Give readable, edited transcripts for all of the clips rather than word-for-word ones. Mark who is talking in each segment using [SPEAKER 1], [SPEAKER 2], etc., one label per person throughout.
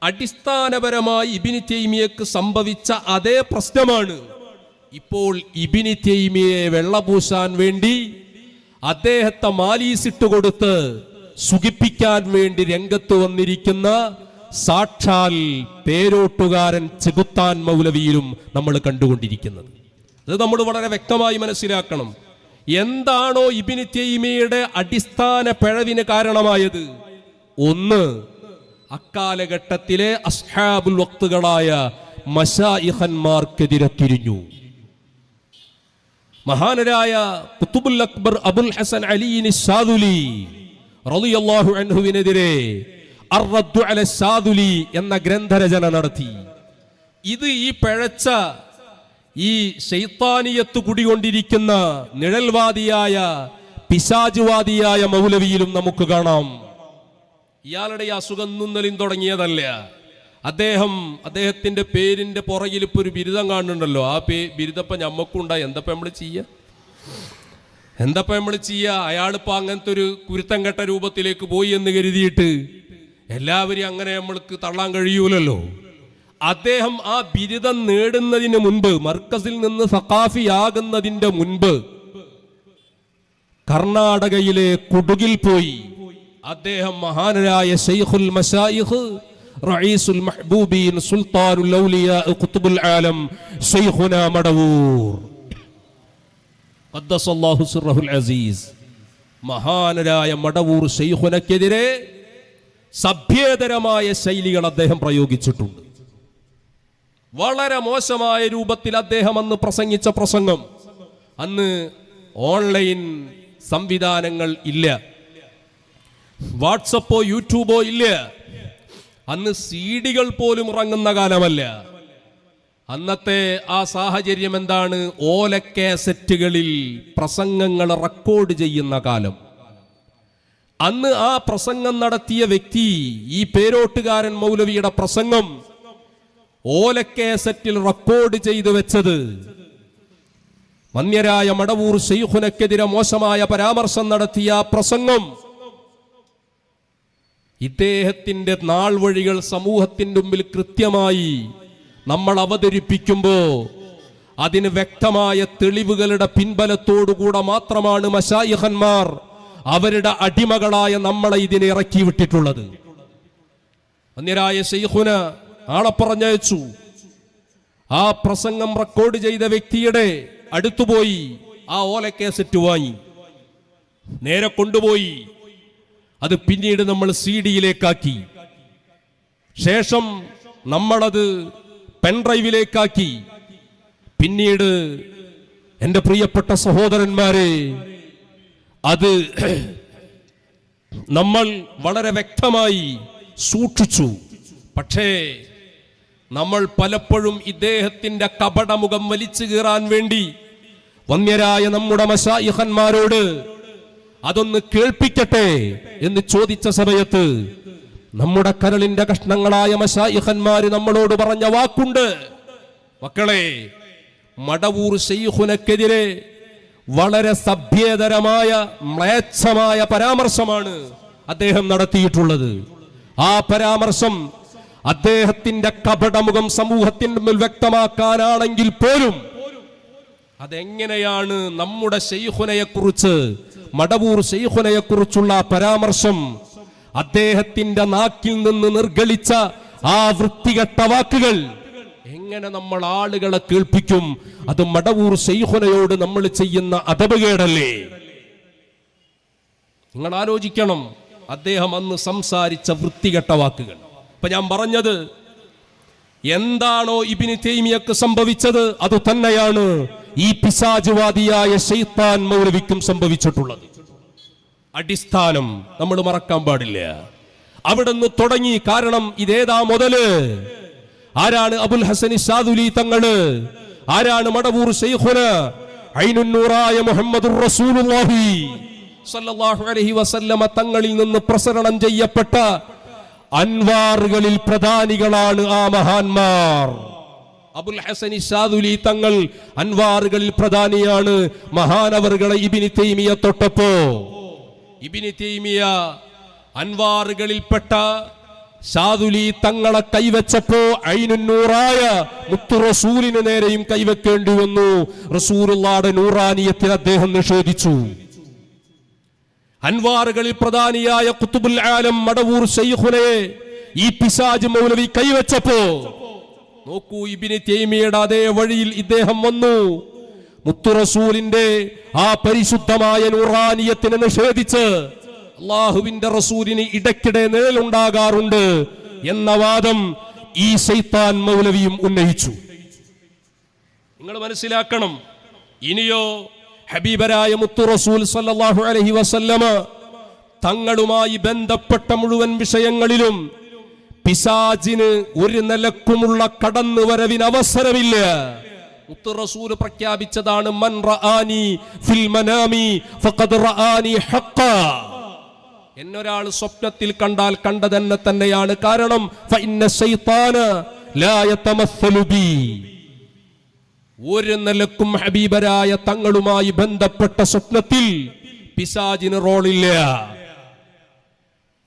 [SPEAKER 1] അടിസ്ഥാനപരമായി ഇബ്നു തൈമിയക്ക് സംഭവിച്ച അതേ പ്രശ്നമാണ് ഇപ്പോൾ ഇബ്നു തൈമിയയെ വെള്ളപൂശാൻ വേണ്ടി അദ്ദേഹത്തെ മാലീസിട്ട് കൊടുത്ത് സുഖിപ്പിക്കാൻ വേണ്ടി രംഗത്ത് വന്നിരിക്കുന്ന സാക്ഷാൽ പേരോട്ടുകാരൻ ചെകുത്താൻ മൗലവിയിലും നമ്മൾ കണ്ടുകൊണ്ടിരിക്കുന്നത്. അത് നമ്മൾ വളരെ വ്യക്തമായി മനസ്സിലാക്കണം. എന്താണോ ഇബ്നു തൈമിയയുടെ അടിസ്ഥാന പിഴവിന് കാരണമായത്? ഒന്ന്, അക്കാലഘട്ടത്തിലെ അസ്ഹാബുൽ വഖ്തുകളായ മശായിഖന്മാർക്കെതിരെ തിരിഞ്ഞു. മഹാനരായ ഖുത്ബുൽ അക്ബർ അബുൽ ഹസൻ അലി ശാദുലി റളിയല്ലാഹു അൻഹുവിനെതിരെ അർ-റദ്ദു അല ശാദുലി എന്ന ഗ്രന്ഥരചന നടത്തി. ഇത് ഈ പിഴച്ച ഈ ശൈത്താനിയത്ത് കുടികൊണ്ടിരിക്കുന്ന നിഴൽവാദിയായ പിശാചുവാദിയായ മൗലവിയിലും നമുക്ക് കാണാം. ഇയാളുടെ ഈ അസുഖം നിന്നലും തുടങ്ങിയതല്ല. അദ്ദേഹത്തിന്റെ പേരിന്റെ പുറകിൽ ഇപ്പൊ ഒരു ബിരുദം കാണുന്നുണ്ടല്ലോ. ആ ബിരുദപ്പം ഞമ്മക്കുണ്ടായി. എന്തപ്പം നമ്മൾ ചെയ്യുക? അയാളിപ്പോ അങ്ങനത്തെ ഒരു കുരുത്തം കെട്ട രൂപത്തിലേക്ക് പോയി എന്ന് കരുതിയിട്ട് എല്ലാവരും അങ്ങനെ നമ്മൾക്ക് തള്ളാൻ കഴിയൂലല്ലോ. അദ്ദേഹം ആ ബിരുദം നേടുന്നതിന് മുൻപ്, മർക്കസിൽ നിന്ന് സഖാഫിയാകുന്നതിന്റെ മുൻപ് കർണാടകയിലെ കുടുകിൽ പോയി അദ്ദേഹം മഹാനരായ ശൈഖുൽ മശായിഖ് റഈസുൽ മഹ്ബൂബീൻ സുൽത്താനുൽ ഔലിയാ ഖുത്ബുൽ ആലം ശൈഖുനാ മടവൂർ ഖദ്ദസല്ലാഹു സിർറഹുൽ അസീസ്, മഹാനരായ മടവൂർ ശൈഖുനക്കെതിരെ സഭ്യേതരമായ ശൈലികൾ അദ്ദേഹം പ്രയോഗിച്ചിട്ടുണ്ട്. വളരെ മോശമായ രൂപത്തിൽ അദ്ദേഹം അന്ന് പ്രസംഗിച്ച പ്രസംഗം, അന്ന് ഓൺലൈൻ സംവിധാനങ്ങൾ ഇല്ല, വാട്സപ്പോ യൂട്യൂബോ ഇല്ല, അന്ന് സീഡികൾ പോലും ഇറങ്ങുന്ന കാലമല്ല. അന്നത്തെ ആ സാഹചര്യം എന്താണ്? ഓലക്കാസറ്റുകളിൽ പ്രസംഗങ്ങൾ റെക്കോർഡ് ചെയ്യുന്ന കാലം. അന്ന് ആ പ്രസംഗം നടത്തിയ വ്യക്തി, ഈ പേരോട്ടുകാരൻ മൗലവിയുടെ പ്രസംഗം ഓലക്കാസറ്റിൽ റെക്കോർഡ് ചെയ്തു വെച്ചത് വന്യരായ മടവൂർ ശൈഖുനക്കെതിരെ മോശമായ പരാമർശം നടത്തിയ പ്രസംഗം ഇദ്ദേഹത്തിന്റെ നാൾ വഴികൾ സമൂഹത്തിന്റെ മുമ്പിൽ കൃത്യമായി നമ്മൾ അവതരിപ്പിക്കുമ്പോൾ അതിന് വ്യക്തമായ തെളിവുകളുടെ പിൻബലത്തോടുകൂടെ മാത്രമാണ് മശായിഖന്മാർ അവരുടെ അടിമകളായ നമ്മളെ ഇതിനെ ഇറക്കി വിട്ടിട്ടുള്ളത്. വന്യരായ ശൈഖുന ആളെ പറഞ്ഞയച്ചു. ആ പ്രസംഗം റെക്കോർഡ് ചെയ്ത വ്യക്തിയുടെ അടുത്തുപോയി ആ ഓലക്കാസറ്റ് വാങ്ങി നേരെ കൊണ്ടുപോയി അത് പിന്നീട് നമ്മൾ CD-യിലേക്കാക്കി. ശേഷം നമ്മളത് പെൻഡ്രൈവിലേക്കാക്കി. പിന്നീട് എൻ്റെ പ്രിയപ്പെട്ട സഹോദരന്മാരെ, അത് നമ്മൾ വളരെ വ്യക്തമായി സൂക്ഷിച്ചു. പക്ഷേ നമ്മൾ പലപ്പോഴും ഇദ്ദേഹത്തിന്റെ കപടമുഖം വലിച്ചു കീറാൻ വേണ്ടി വന്യരായ നമ്മുടെ മശായിഖന്മാരോട് അതൊന്ന് കേൾപ്പിക്കട്ടെ എന്ന് ചോദിച്ച സമയത്ത് നമ്മുടെ കരളിന്റെ കഷ്ണങ്ങളായ മശായിഖന്മാര് നമ്മളോട് പറഞ്ഞ വാക്കുണ്ട്. മക്കളെ, മടവൂർ ശൈഖുനക്കെതിരെ വളരെ സഭ്യേതരമായ മ്ലേച്ഛമായ പരാമർശമാണ് അദ്ദേഹം നടത്തിയിട്ടുള്ളത്. ആ പരാമർശം അദ്ദേഹത്തിന്റെ കപടമുഖം സമൂഹത്തിന്റെ മുമ്പിൽ വ്യക്തമാക്കാനാണെങ്കിൽ പോലും അതെങ്ങനെയാണ് നമ്മുടെ ശൈഖുനയെക്കുറിച്ച്, മടവൂർ ശൈഖുനയെക്കുറിച്ചുള്ള പരാമർശം അദ്ദേഹത്തിന്റെ നാക്കിൽ നിന്ന് നിർഗളിച്ച ആ വൃത്തികെട്ട വാക്കുകൾ എങ്ങനെ നമ്മൾ ആളുകളെ കേൾപ്പിക്കും? അത് മടവൂർ ശൈഖുനയോട് നമ്മൾ ചെയ്യുന്ന അദബുകേടല്ലേ? നിങ്ങൾ ആലോചിക്കണം അദ്ദേഹം അന്ന് സംസാരിച്ച വൃത്തികെട്ട വാക്കുകൾ. ഇപ്പൊ ഞാൻ പറഞ്ഞത് എന്താണോ ഇബ്നു തൈമിയക്ക് സംഭവിച്ചത് അത് തന്നെയാണ് ഈ പിശാചുവാദിയായ ശൈത്താൻ മൗലവിക്കും സംഭവിച്ചിട്ടുള്ളത്. അടിസ്ഥാനം നമ്മൾ മറക്കാൻ പാടില്ല. അവിടുന്ന് തുടങ്ങി. കാരണം ഇതേതാ മുതല്? ആരാണ് അബുൽ ഹസൻ ശാദുലി തങ്ങള്? ആരാണ് മടവൂർ ശൈഖുന? ഐനുന്നൂറായ മുഹമ്മദുർ റസൂലുള്ളാഹി സല്ലല്ലാഹു അലൈഹി വസല്ലമ തങ്ങളിൽ നിന്ന് പ്രസരണം ചെയ്യപ്പെട്ട അൻവാറുകളിൽ പ്രധാനികളാണ് ആ മഹാന്മാർ. അബുൽ ഹസൻ ശാദുലി തങ്ങൾ അൻവാറുകളിൽ പ്രധാനിയാണ്. മഹാനവറുകളെ ഇബ്നു തൈമിയ തൊട്ടപ്പോ ഇബ്നു തൈമിയ അൻവാറുകളിൽപ്പെട്ട ശാദുലി തങ്ങളെ കൈവച്ചപ്പോ ഐനുന്നൂറായ മുത്തു റസൂലിന് നേരെയും കൈവെക്കേണ്ടി വന്നു. റസൂലുള്ളാഹിയുടെ നൂറാനിയത്തിൽ അദ്ദേഹം നിഷേധിച്ചു. അൻവാറുകളിൽ പ്രധാനിയായ ഖുതുബുൽ ആലം മടവൂർ ശൈഖുനെ ഈ പിശാച് മൗലവി കൈവച്ചപ്പോ നോക്കൂ, ഇബ്നു തൈമിയയുടെ അതേ വഴിയിൽ ഇദ്ദേഹം വന്നു. മുത്തു റസൂലിന്റെ ആ പരിശുദ്ധമായ നൂറാനിയത്തിനെ നിഷേധിച്ച് അള്ളാഹുവിന്റെ റസൂലിന് ഇടയ്ക്കിടെ നിഴലുണ്ടാകാറുണ്ട് എന്ന വാദം ഈ ശൈത്താൻ മൗലവിയും ഉന്നയിച്ചു. നിങ്ങൾ മനസ്സിലാക്കണം, ഇനിയോ ഹബീബരായ മുത്തു റസൂൽ സല്ലല്ലാഹു അലൈഹി വസല്ലമ തങ്ങളുമായി ബന്ധപ്പെട്ട മുഴുവൻ വിഷയങ്ങളിലും പിശാചിന് ഒരു നിലക്കുമുള്ള കടന്നുവരവിന് അവസരമില്ല. മുത്തു റസൂൽ പ്രഖ്യാപിച്ചതാണ്, മൻ റആനി ഫിൽ മനാമി ഫഖദ് റആനി ഹഖ്ഖാ. എന്നൊരാൾ സ്വപ്നത്തിൽ കണ്ടാൽ കണ്ടതെന്നെ തന്നെയാണ്. കാരണം ഫഇന്ന ശൈത്താന ലാ യതമസ്സലു ബി. ഒരു നിലക്കും ഹബീബരായ തങ്ങളുമായി ബന്ധപ്പെട്ട സ്വപ്നത്തിൽ പിശാചിന് റോളില്ല.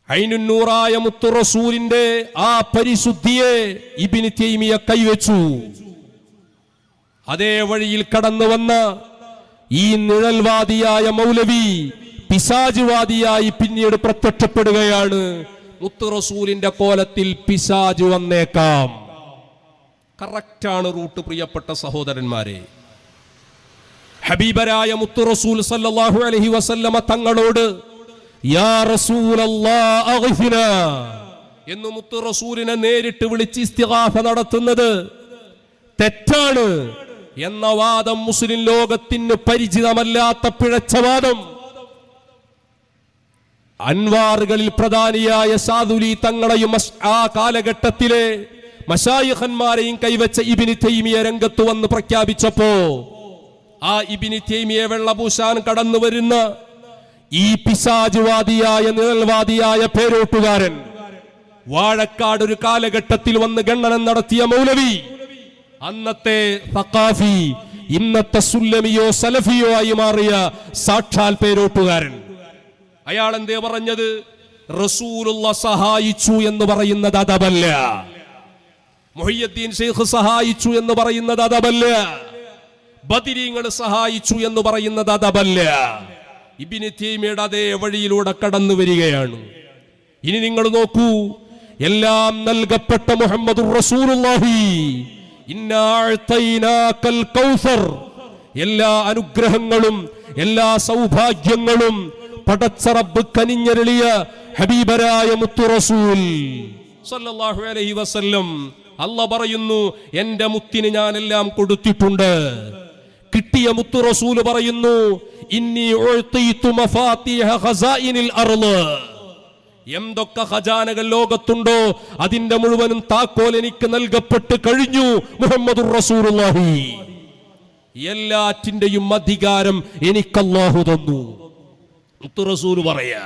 [SPEAKER 1] ഐനുന്നൂറായ മുത്തു റസൂലിന്റെ ആ പരിശുദ്ധിയെ ഇബ്നു തൈമിയ കൈവച്ചു. അതേ വഴിയിൽ കടന്നു വന്ന ഈ നിഴൽവാദിയായ മൗലവി പിശാചുവാദിയായി പിന്നീട് പ്രത്യക്ഷപ്പെടുകയാണ്. മുത്തു റസൂലിന്റെ കോലത്തിൽ പിശാച് വന്നേക്കാം. കറക്റ്റാണ് റൂട്ട്, പ്രിയപ്പെട്ട സഹോദരന്മാരെ. ഹബീബരായ മുത്തു റസൂൽ സല്ലല്ലാഹു അലൈഹി വസല്ലമ തങ്ങളോട് യാ റസൂലല്ലാഹ് അഗ്ഫിനാ എന്ന് മുത്തു റസൂലിനെ നേരിട്ട് വിളിച്ച് ഇസ്തിഗാസ നടത്തുന്നത് തെറ്റാണ് എന്ന വാദം മുസ്ലിം ലോകത്തിന് പരിചിതമല്ലാത്ത പിഴച്ച വാദം അൻവാറുകളിൽ പ്രധാനിയായ സാദുലി തങ്ങളെയും ആ കാലഘട്ടത്തിലെ മശായിഖന്മാരെയും കൈവച്ച ഇബ്നു തൈമിയ രംഗത്ത് വന്ന് പ്രഖ്യാപിച്ചപ്പോ ആ ഇബ്നു തൈമിയ വെള്ളപൂശാൻ കടന്നു വരുന്ന ഈ പിശാചുവാദിയായ നിഴൽവാദിയായ പേരോട്ടുകാരൻ വാഴക്കാട് ഒരു കാലഘട്ടത്തിൽ വന്ന് ഗണ്ണനം നടത്തിയ മൗലവി, അന്നത്തെ സഖാഫി, ഇന്നത്തെ സുല്ലമിയോ സലഫിയോ ആയി മാറിയ സാക്ഷാൽ പേരോട്ടുകാരൻ, അയാൾ എന്തേ പറഞ്ഞത്? റസൂലുള്ളാഹി സഹായിച്ചു എന്ന് പറയുന്നത് അതബല്ല. മുഹയ്യദ്ദീൻ ശൈഖ് സഹായിച്ചു എന്ന് പറയുന്നത് അതബല്ല. ബദരീങ്ങൾ സഹായിച്ചു എന്ന് പറയുന്നത് അതബല്ല. ഇബ്നു തൈമിയയുടെ അതേ വഴിയിലൂടെ കടന്നു വരികയാണ്. ഇനി നിങ്ങൾ നോക്കൂ, എല്ലാം നൽകപ്പെട്ട മുഹമ്മദുർ റസൂലുള്ളാഹി, ഇന്നാ അഅ്തൈനാകൽ കൗസർ, എല്ലാ അനുഗ്രഹങ്ങളും എല്ലാ സൗഭാഗ്യങ്ങളും പടച്ച റബ്ബ് കനിഞ്ഞരുളിയ ഹബീബരായ മുത്തു റസൂൽ സല്ലല്ലാഹു അലൈഹി വസല്ലം അല്ലാഹ് പറയുന്നു, എന്റെ മുത്തിന് ഞാൻ എല്ലാം കൊടുത്തിട്ടുണ്ട്. കിട്ടിയ മുത്തു റസൂൽ പറയുന്നു, ഇന്നി ഉഅ്തീതു മഫാത്തിഹ ഖസാഇനിൽ അർള്, എന്തൊക്കെ ഖജാനകൾ ലോകത്തുണ്ടോ അതിന്റെ മുഴുവനും താക്കോൽ എനിക്ക് നൽകപ്പെട്ട് കഴിഞ്ഞു മുഹമ്മദുർ റസൂലുള്ളാഹി. എല്ലാറ്റിന്റെയും അധികാരം എനിക്ക് അല്ലാഹു തന്നു. മുത്തു റസൂൽ പറയാ,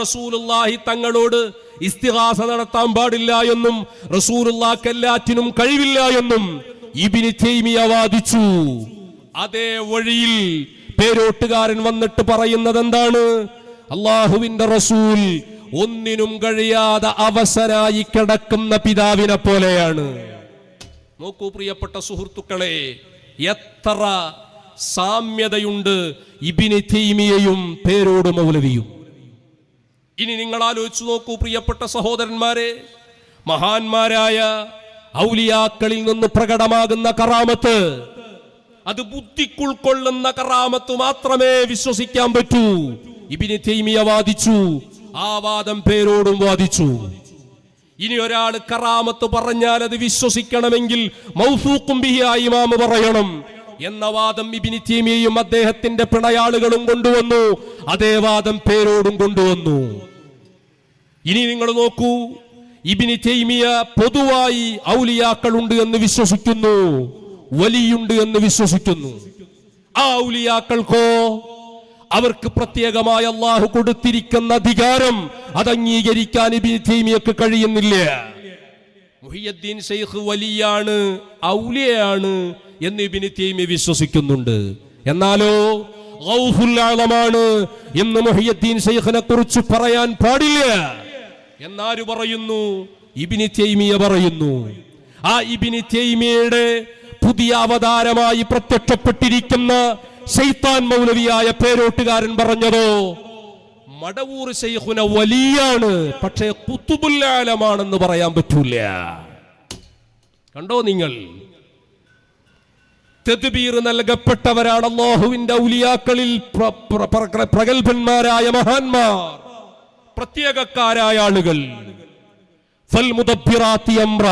[SPEAKER 1] റസൂലുള്ളാഹി തങ്ങളോട് ഇസ്തിഗാസ നടത്താൻ പാടില്ല എന്നും റസൂലുള്ളാഹിക്ക് എല്ലാറ്റിനും കഴിവില്ല എന്നും ഇബ്നു തൈമിയ വാദിച്ചു. അതേ വഴിയിൽ പേരോട്ടുകാരൻ വന്നിട്ട് പറയുന്നത് എന്താണ്? അള്ളാഹുവിന്റെ റസൂൽ ഒന്നിനും കഴിയാതെ അവസരായി കിടക്കുന്ന പിതാവിനെ പോലെയാണ്. നോക്കൂ പ്രിയപ്പെട്ട സുഹൃത്തുക്കളെ, എത്ര സാമ്യതയുണ്ട് ഇബ്നു തൈമിയയും പേരോട് മൗലവിയും. ഇനി നിങ്ങൾ ആലോചിച്ചു നോക്കൂ പ്രിയപ്പെട്ട സഹോദരന്മാരെ, മഹാന്മാരായ ഔലിയാക്കളിൽ നിന്ന് പ്രകടമാകുന്ന കറാമത്ത്, അത് ബുദ്ധിക്കുൾക്കൊള്ളുന്ന കറാമത്ത് മാത്രമേ വിശ്വസിക്കാൻ പറ്റൂ. ഇബ്നു തൈമിയ വാദിച്ചു, ആ വാദം പേരോടും വാദിച്ചു. ഇനി ഒരാൾ കറാമത്ത് പറഞ്ഞാൽ അത് വിശ്വസിക്കണമെങ്കിൽ മൗസൂഖും ബിഹി ആയി ഇമാം പറയണം എന്ന വാദം ഇബ്നു തൈമിയയും അദ്ദേഹത്തിന്റെ പിണയാളുകളും കൊണ്ടുവന്നു. അതേ വാദം പേരോടും കൊണ്ടുവന്നു. ഇനി നിങ്ങൾ നോക്കൂ, ഇബ്നു തൈമിയ പൊതുവായി ഔലിയാക്കളുണ്ട് എന്ന് വിശ്വസിക്കുന്നു, വലിയുണ്ട് എന്ന് വിശ്വസിക്കുന്നു. ആ ഔലിയാക്കൾക്കോ അവർക്ക് പ്രത്യേകമായ അല്ലാഹു കൊടുത്തിരിക്കുന്ന അധികാരം അത് അംഗീകരിക്കാൻ ഇബ്നു തൈമിയക്ക് കഴിയുന്നില്ല. മുഹയ്യദ്ദീൻ ശൈഖ് വലിയാണ്, ഔലിയയാണ് എന്ന് ഇബ്നു തൈമിയ വിശ്വസിക്കുന്നുണ്ട്. എന്നാലോ ഗൗസുൽ ആലമാണ് എന്ന് മുഹയ്യദ്ദീൻ ശൈഖിനെ കുറിച്ച് പറയാൻ പാടില്ല. എന്നാര് പറയുന്നു? ഇബ്നു തൈമിയ പറയുന്നു. ആ ഇബ്നു തൈമിയയുടെ പുതിയ അവതാരമായി പ്രത്യക്ഷപ്പെട്ടിരിക്കുന്ന ശൈത്താൻ മൗലവിയായ പേരോട്ടുകാരൻ പറഞ്ഞതോ, മടവൂർ ശൈഖുന വലിയാണ്, പക്ഷേ ഖുതുബുൽ ആലമാണെന്ന് പറയാൻ പറ്റൂല. കണ്ടോ നിങ്ങൾ? തദ്ബീർ നൽകപ്പെട്ടവരാണ് അല്ലാഹുവിന്റെ ഔലിയാക്കളിൽ പ്രഗൽഭന്മാരായ മഹാന്മാർ, പ്രത്യേകക്കാരായ ആളുകൾ. ഫൽ മുദബ്ബിറാത്തി അംറ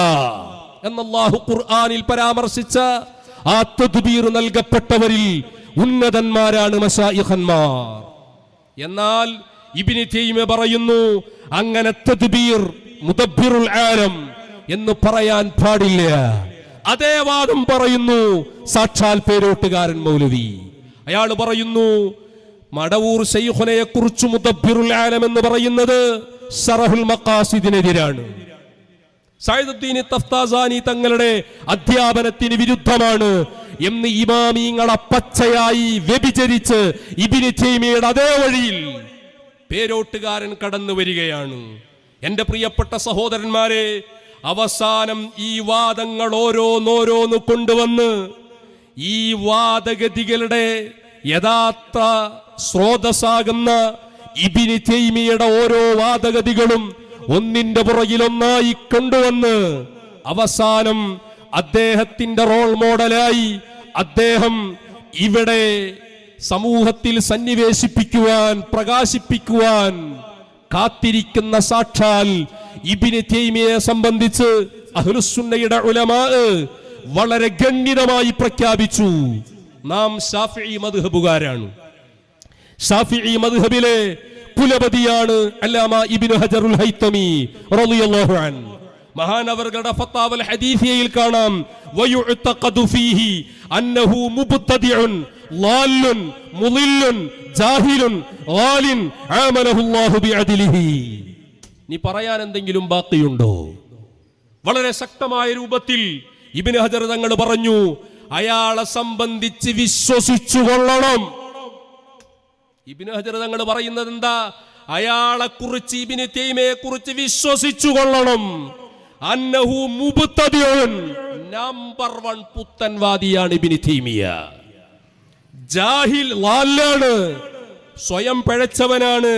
[SPEAKER 1] എന്ന് അല്ലാഹു ഖുർആനിൽ പരാമർശിച്ച ആ തദ്ബീർ നൽകപ്പെട്ടവരിൽ ഉന്നതന്മാരാണ് മശായിഖന്മാർ. എന്നാൽ ഇബ്നു തൈമിയ പറയുന്നു, അങ്ങനെ തദ്ബീർ മുദബ്ബിറുൽ ആലം എന്ന് പറയാൻ പാടില്ല. അതേ വാദം പറയുന്നു സാക്ഷാൽ പേരോട്ടുകാരൻ മൗലവി. അയാൾ പറയുന്നു, മടവൂർ ശൈഖുനയെ കുറിച്ച് മുദബ്ബിറുൽ ആലം എന്ന് പറയുന്നത് ശറഹുൽ മഖാസിദിനെതിരാണ്. സയ്യിദുദ്ദീൻ തഫ്താസാനി തങ്ങളുടെ അധ്യാപനത്തിന് വിരുദ്ധമാണ് എന്ന് ഇമാമിങ്ങളെ പച്ചയായി വ്യഭിചരിച്ച് ഇബ്നു തൈമിയയുടെ അതേ വഴിയിൽ പേരോട്ടുകാരൻ കടന്നു വരികയാണ്. എന്റെ പ്രിയപ്പെട്ട സഹോദരന്മാരെ, അവസാനം ഈ വാദങ്ങൾ ഓരോന്നോരോന്ന് കൊണ്ടുവന്ന് ഈ വാദഗതികളുടെ യഥാർത്ഥ സ്രോതസ്സാകുന്ന ഇബ്നു തൈമിയയുടെ ഓരോ വാദഗതികളും ഒന്നിന്റെ പുറകിലൊന്നായി കൊണ്ടുവന്ന് അവസാനം അദ്ദേഹത്തിന്റെ റോൾ മോഡലായി അദ്ദേഹം ഇവിടെ സമൂഹത്തിൽ സന്നിവേശിപ്പിക്കുവാൻ, പ്രകാശിപ്പിക്കുവാൻ കാത്തിരിക്കുന്ന സാക്ഷാൽ ഇബ്നു തൈമിയയെ സംബന്ധിച്ച് അഹ്ലുസുന്നയുടെ ഉലമാ വളരെ ഗണ്യമായി പ്രഖ്യാപിച്ചു, നാം ശാഫിഈ മദ്ഹബുകാരാണ്. ശാഫിഈ മദ്ഹബിലെ കുലപതിയാണ് അല്ലാമ ഇബ്നു ഹജറുൽ ഹൈതമി റളിയല്ലാഹു അൻഹു. മഹാനവറുകളുടെ ഫത്താവൽ ഹദീസിയയിൽ കാണാം, വയുഅതഖദു ഫീഹി അന്നഹു മുബ്തദിഉൻ ളാലുൻ മുളില്ലുൻ ജാഹിലുൻ ഖാലിൻ ആമലഹുല്ലാഹു ബിഅദ്ലിഹി. നീ പറയാൻ എന്തെങ്കിലും ബാക്കിയുണ്ടോ? വളരെ ശക്തമായ രൂപത്തിൽ ഇബ്നു ഹജർ തങ്ങൾ പറഞ്ഞു, അയാളെ സംബന്ധിച്ച് വിശ്വസിച്ചു കൊള്ളണം. ഇബ്നു ഹജർ തങ്ങൾ പറയുന്നത് എന്താ? അയാളെ കുറിച്ച്, ഇബ്നു തൈമിയയെ കുറിച്ച് വിശ്വസിച്ചു കൊള്ളണം. അന്നഹു മുബ്തദിഉൻ, നമ്പർ 1 പുത്തൻവാദിയാണ് ഇബ്നു തൈമിയ. ജാഹിൽ ളാലാണ്, സ്വയം പിഴച്ചവനാണ്.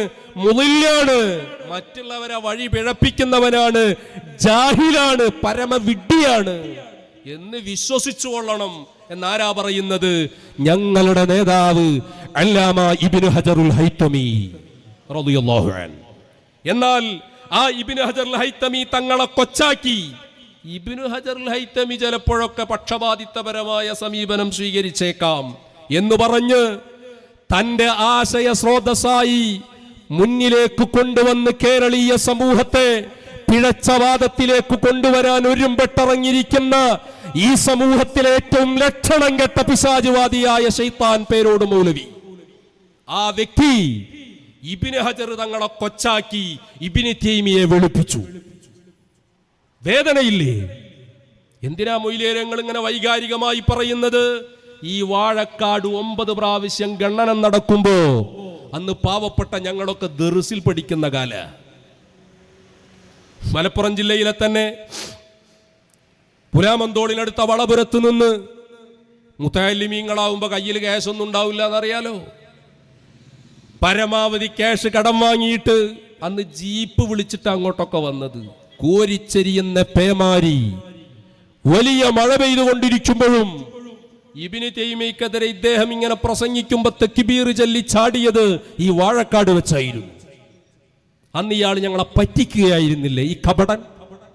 [SPEAKER 1] മുളില്ലാണ്, മറ്റുള്ളവരെ വഴി പിഴപ്പിക്കുന്നവനാണ്. ജാഹിലാണ്, പരമവിഡ്ഢിയാണ് എന്ന് വിശ്വസിച്ചു കൊള്ളണം എന്നാരാ പറയുന്നത്? ഞങ്ങളുടെ നേതാവ് അല്ലാമ ഇബ്നു ഹജറുൽ ഹൈതമി റളിയല്ലാഹു അൻഹു. എന്നാൽ ആ ഇബ്നു ഹജറുൽ ഹൈതമി തങ്ങളെ കൊച്ചാക്കി. ഇബ്നു ഹജറുൽ ഹൈതമി ചിലപ്പോഴൊക്കെ പക്ഷപാതിത്വപരമായ സമീപനം സ്വീകരിച്ചേക്കാം എന്ന് പറഞ്ഞ് തന്റെ ആശയ സ്രോതസ്സായി മുന്നിലേക്ക് കൊണ്ടുവന്ന് കേരളീയ സമൂഹത്തെ പിഴച്ചവാദത്തിലേക്ക് കൊണ്ടുവരാൻ ഒരുമ്പെട്ടിറങ്ങിയിരിക്കുന്ന ഈ സമൂഹത്തിലെ ഏറ്റവും ലക്ഷണം കെട്ട പിശാചുവാദിയായ ശൈത്താൻ പേരോട് മൗലവി, ആ വ്യക്തി ഇബ്നു ഹജർ തങ്ങളെ കൊച്ചാക്കി ഇബ്നു തൈമിയയെ വെളുപ്പിച്ചു. വേദനയില്ലേ? എന്തിനാ മൊയ്ലേരങ്ങൾ ഇങ്ങനെ വൈകാരികമായി പറയുന്നത്? ഈ വാഴക്കാട് 9 പ്രാവശ്യം ഗണ്ണനം നടക്കുമ്പോ അന്ന് പാവപ്പെട്ട ഞങ്ങളൊക്കെ ദർസിൽ പഠിക്കുന്ന കാല. മലപ്പുറം ജില്ലയിലെ തന്നെ പുലാമന്തോളിനടുത്ത വളപുരത്ത് നിന്ന് മുത്തഅല്ലിമീങ്ങളാവുമ്പോ കയ്യിൽ ക്യാഷ് ഒന്നും ഉണ്ടാവില്ല എന്നറിയാലോ. പരമാവധി ക്യാഷ് കടം വാങ്ങിയിട്ട് അന്ന് ജീപ്പ് വിളിച്ചിട്ട് അങ്ങോട്ടൊക്കെ വന്നത്. കോരിച്ചെരിയുന്ന പേമാരി, വലിയ മഴ പെയ്തുകൊണ്ടിരിക്കുമ്പോഴും ഇബ്നു തൈമിയക്കെതിരെ ഇദ്ദേഹം ഇങ്ങനെ പ്രസംഗിക്കുമ്പോ തക്ബീർ ചൊല്ലി ചാടിയത് ഈ വാഴക്കാട് വെച്ചായിരുന്നു. അന്ന് ഇയാൾ ഞങ്ങളെ പറ്റിക്കുകയായിരുന്നില്ലേ, ഈ കപടൻ?